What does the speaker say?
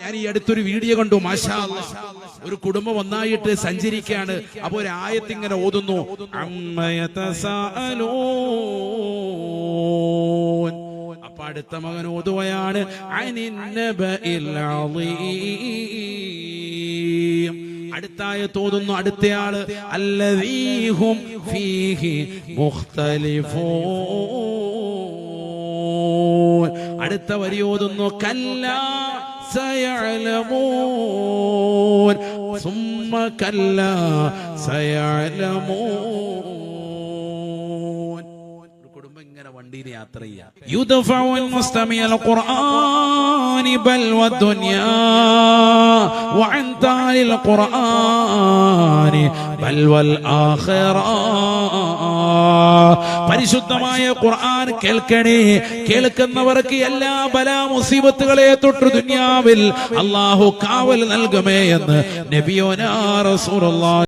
ഞാൻ ഈ അടുത്തൊരു വീഡിയോ കണ്ടു, മാഷാ അല്ലാഹ്. ഒരു കുടുംബം ഒന്നായിട്ട് സഞ്ചരിക്കുകയാണ്. അപ്പൊ ഒരു ആയത്ത് ഇങ്ങനെ ഓതുന്നു, അപ്പൊ അടുത്ത മകൻ ഓതുകയാണ്, അടുത്തായ തോന്നുന്നു അടുത്തയാള്, അല്ലദീഹും ഫീഹി മുഖ്തലിഫൂൻ. അടുത്ത വരി ഓതുന്നു, കല്ലാ സയഅലമൂൻ സുമ്മ കല്ലാ സയഅലമൂൻ. ഒരു കുടുംബം ഇങ്ങനെ വണ്ടിയിൽ യാത്ര ചെയ്യാം. യുദ്ഫഉൽ മുസ്തമിഅൽ ഖുർആനി ബൽ വദ്ദുനിയാ വഅൻ താലിൽ ഖുർആനി ബൽ വൽ ആഖിറ. പരിശുദ്ധമായ ഖുർആൻ കേൾക്കണേ, കേൾക്കുന്നവർക്ക് എല്ലാ ബലാ മുസീബത്തുകളെ തൊട്ട് ദുനിയാവിൽ അല്ലാഹു കാവൽ നൽകുമേ എന്ന് നബിയോനാ റസൂലുള്ളാഹി